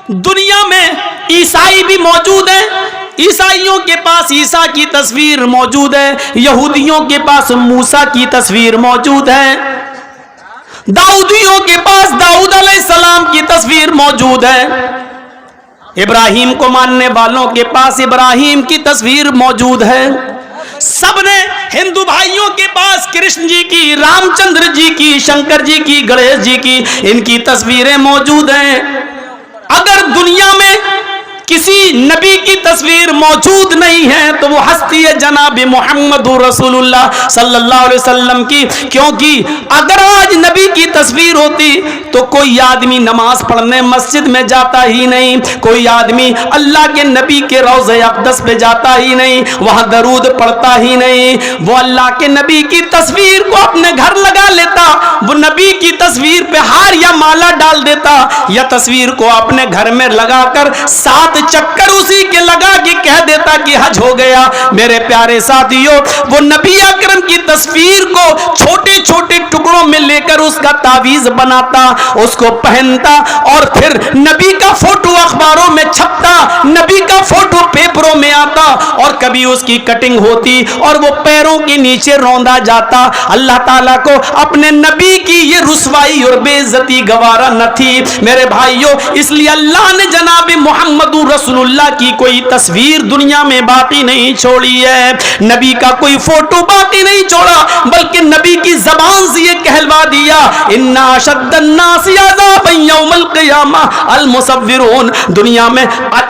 دنیا میں عیسائی بھی موجود ہیں، عیسائیوں کے پاس عیسیٰ کی تصویر موجود ہے، یہودیوں کے پاس موسیٰ کی تصویر موجود ہے، داؤدیوں کے پاس داؤد علیہ السلام کی تصویر موجود ہے، ابراہیم کو ماننے والوں کے پاس ابراہیم کی تصویر موجود ہے، سب نے ہندو بھائیوں کے پاس کرشن جی کی، رام چندر جی کی، شنکر جی کی، گنیش جی کی، ان کی تصویریں موجود ہیں۔ اگر دنیا میں کسی نبی کی تصویر موجود نہیں ہے تو وہ ہستی ہے جناب محمد رسول اللہ صلی اللہ علیہ وسلم کی، کیونکہ اگر آج نبی کی تصویر ہوتی تو کوئی آدمی نماز پڑھنے مسجد میں جاتا ہی نہیں، کوئی آدمی اللہ کے نبی کے روضہ اقدس پہ جاتا ہی نہیں، وہاں درود پڑھتا ہی نہیں، وہ اللہ کے نبی کی تصویر کو اپنے گھر لگا لیتا، وہ نبی کی تصویر پہ ہار یا مالا ڈال دیتا، یا تصویر کو اپنے گھر میں لگا کر 7 چکر اسی کے لگا کے کہہ دیتا کہ حج ہو گیا۔ میرے پیارے ساتھیوں، وہ نبی اکرم کی تصویر کو چھوٹے چھوٹے ٹکڑوں میں لے کر اس کا تعویذ بناتا، اس کو پہنتا، اور پھر نبی کا فوٹو اخباروں میں چھپتا، نبی کا فوٹو پیپروں میں آتا، اور کبھی اس کی کٹنگ ہوتی اور وہ پیروں کے نیچے روندا جاتا۔ اللہ تعالیٰ کو اپنے نبی کی یہ رسوائی اور بے عزتی گوارا نہ تھی میرے بھائیوں، اس لیے اللہ نے جناب محمد رسول اللہ کی کوئی تصویر دنیا میں باقی نہیں چھوڑی ہے، نبی کا کوئی فوٹو باقی نہیں چھوڑا، بلکہ نبی کی زبان سے یہ کہلوا دیا، ان اشد الناس عذابا یوم القیامہ المصورون۔ دنیا میں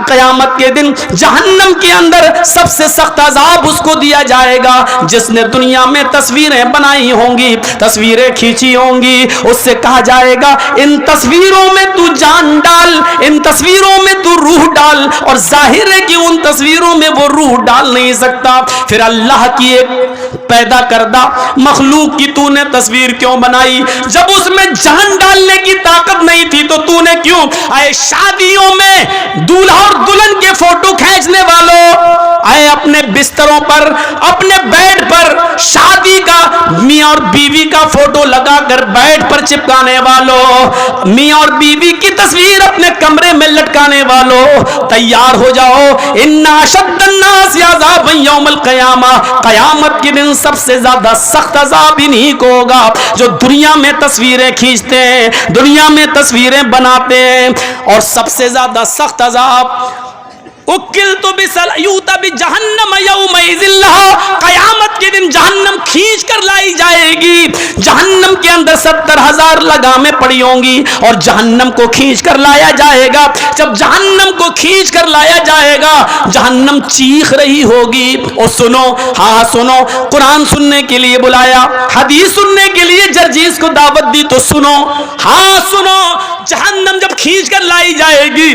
قیامت کے دن جہنم کے اندر سب سے سخت عذاب اس کو دیا جائے گا جس نے دنیا میں تصویریں بنائی ہوں گی، تصویریں کھینچی ہوں گی، اس سے کہا جائے گا ان تصویروں میں تو جان ڈال، ان تصویروں میں تو روح ڈال، اور ظاہر ہے کہ ان تصویروں میں وہ روح ڈال نہیں سکتا۔ پھر اللہ کی ایک پیدا کردہ مخلوق کی تو نے تصویر کیوں بنائی؟ جب اس میں جان ڈالنے کی طاقت نہیں تھی تو تو نے کیوں؟ اے شادیوں میں دولہا اور دلہن کے فوٹو کھینچنے والوں، اے اپنے بستروں پر، اپنے بیڈ پر شادی کا میاں اور بیوی کا فوٹو لگا کر بیڈ پر چپکانے والوں، میاں اور بیوی کی تصویر اپنے کمرے میں لٹکانے والوں، تیار ہو جاؤ، ان اشد الناس عذابا یوم القیامہ، قیامت کے دن سب سے زیادہ سخت عذاب انہی کو ہوگا جو دنیا میں تصویریں کھینچتے ہیں، دنیا میں تصویریں بناتے ہیں۔ اور سب سے زیادہ سخت عذاب اکلت بسلیوت بجہنم یومئذ لہا، قیامت کے دن جہنم کھینچ کر لائی جائے گی، جہنم کے اندر 70,000 لگامیں پڑی ہوں گی اور جہنم کو کھینچ کر لایا جائے گا۔ جب جہنم کو کھینچ کر لایا جائے گا جہنم چیخ رہی ہوگی، اور سنو، ہاں سنو، قرآن سننے کے لیے بلایا، حدیث سننے کے لیے جرجیس کو دعوت دی تو سنو، ہاں سنو، جہنم جب کھینچ کر لائی جائے گی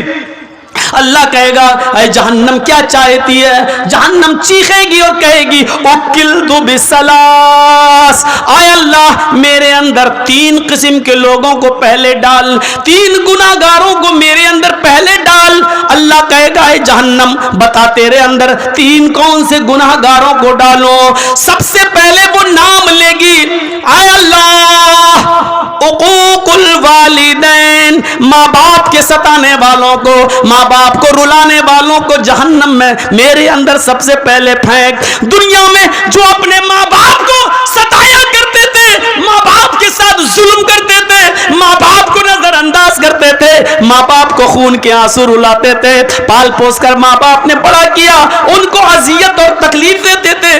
اللہ کہے گا اے جہنم کیا چاہتی ہے؟ جہنم چیخے گی اور کہے گی اکلت بسلاس، اے اللہ میرے اندر 3 قسم کے لوگوں کو پہلے ڈال، 3 گناہگاروں کو میرے اندر پہلے ڈال۔ اللہ کہے گا اے جہنم بتا تیرے اندر 3 کون سے گناہگاروں کو ڈالو؟ سب سے پہلے وہ نام لے گی، اے اللہ عقوق الوالدین، ماں باپ کے ستانے والوں کو، ماں باپ کو رلانے والوں کو جہنم میں میرے اندر سب سے پہلے پھینک۔ دنیا میں جو اپنے ماں باپ کو ستایا کرتے تھے، ماں باپ کے ساتھ ظلم کرتے تھے، ماں باپ کو نظر انداز کرتے تھے، ماں باپ کو خون کے آنسو رلاتے تھے، پال پوس کر ماں باپ نے بڑا کیا، ان کو اذیت اور تکلیف دیتے تھے،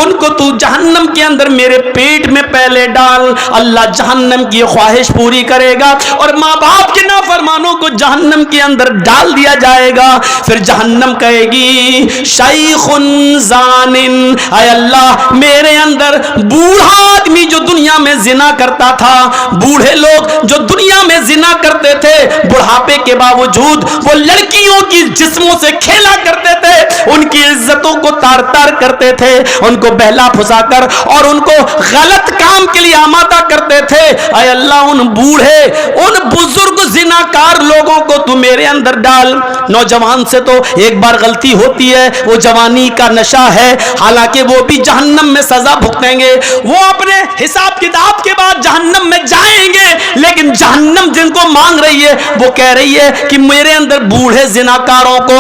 ان کو تو جہنم کے اندر میرے پیٹ میں پہلے ڈال۔ اللہ جہنم کی خواہش پوری کرے گا اور ماں باپ کے نافرمانوں کو جہنم کے اندر ڈال دیا جائے گا۔ پھر جہنم کہے گی شیخ زان، اے اللہ میرے اندر بوڑھا آدمی جو دنیا میں زنا کرتا تھا، بوڑھے لوگ جو دنیا میں زنا کرتے تھے، بڑھاپے کے باوجود وہ لڑکیوں کی جسموں سے کھیلا کرتے تھے، ان کی عزتوں کو تار تار کرتے تھے، ان کو بہلا پھسا کر اور ان کو غلط کام کے لیے آمادہ کرتے تھے، اے اللہ ان بوڑھے ان بزرگ زناکار لوگوں کو تو میرے اندر ڈال۔ نوجوان سے تو ایک بار غلطی ہوتی ہے، وہ جوانی کا نشہ ہے، حالانکہ وہ بھی جہنم میں سزا بھگتیں گے، وہ اپنے حساب کتاب کے بعد جہنم میں جائیں گے، لیکن جہنم جن کو مانگ رہی ہے وہ کہہ رہی ہے کہ میرے اندر بوڑھے زناکاروں کو،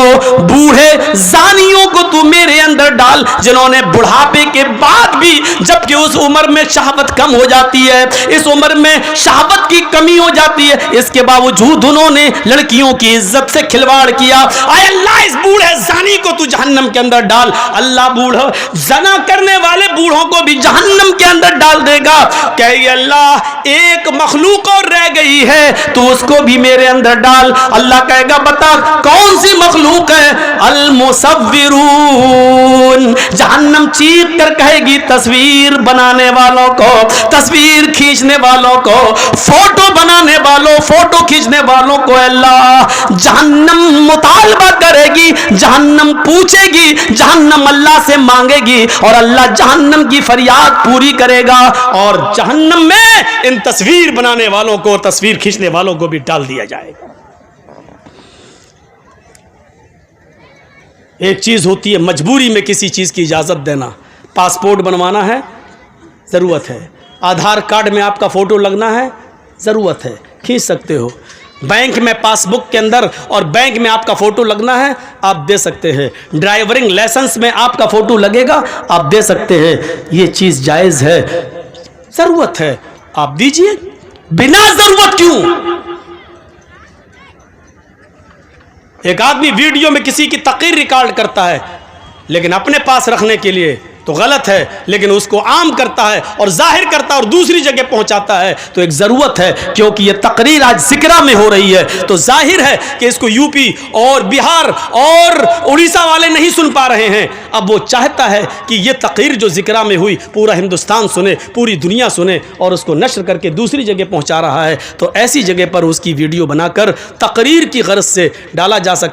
بوڑھے زانیوں کو تو میرے اندر ڈال، جنہوں نے بڑھاپے کے بعد بھی، جبکہ اس عمر میں شہوت کم ہو جاتی ہے، اس عمر میں شہوت کی کمی ہو جاتی ہے، اس کے باوجود انہوں نے لڑکیوں کی عزت سے کھلواڑ کیا۔ اے اللہ اس بوڑھے زانی کو تو جہنم کے اندر ڈال۔ اللہ بوڑھا زنا کرنے والے بوڑھوں کو بھی جہنم کے اندر ڈال دے گا۔ کہ اللہ ایک مخلوق اور رہ گئی ہے تو اس کو بھی میرے اندر ڈال۔ اللہ کہے گا بتا کون سی مخلوق ہے؟ المصورون۔ جہنم چیخ کر کہے گی تصویر بنانے والوں کو، تصویر کھینچنے والوں کو، فوٹو بنانے والوں، فوٹو کھینچنے والوں کو اللہ جہنم مطالبہ کرے گی، جہنم پوچھے گی، جہنم اللہ سے مانگے گی، اور اللہ جہنم کی فریاد پوری کرے گا، اور جہنم میں ان تصویر بنانے والوں کو، تصویر کھینچنے والوں کو بھی ڈال دیا جائے گا۔ ایک چیز ہوتی ہے مجبوری میں کسی چیز کی اجازت دینا، پاسپورٹ بنوانا ہے ضرورت ہے، آدھار کارڈ میں آپ کا فوٹو لگنا ہے ضرورت ہے، کھینچ سکتے ہو، بینک میں پاس بک کے اندر اور بینک میں آپ کا فوٹو لگنا ہے آپ دے سکتے ہیں، ڈرائیورنگ لائسنس میں آپ کا فوٹو لگے گا آپ دے سکتے ہیں، یہ چیز جائز ہے، ضرورت ہے آپ دیجئے، بنا ضرورت کیوں؟ ایک آدمی ویڈیو میں کسی کی تقریر ریکارڈ کرتا ہے لیکن اپنے پاس رکھنے کے لیے تو غلط ہے، لیکن اس کو عام کرتا ہے اور ظاہر کرتا ہے اور دوسری جگہ پہنچاتا ہے تو ایک ضرورت ہے، کیونکہ یہ تقریر آج ذکرہ میں ہو رہی ہے تو ظاہر ہے کہ اس کو یو پی اور بہار اور اڑیسہ والے نہیں سن پا رہے ہیں، اب وہ چاہتا ہے کہ یہ تقریر جو ذکرہ میں ہوئی پورا ہندوستان سنے، پوری دنیا سنے، اور اس کو نشر کر کے دوسری جگہ پہنچا رہا ہے، تو ایسی جگہ پر اس کی ویڈیو بنا کر تقریر کی غرض سے ڈالا جا سکتا ہے۔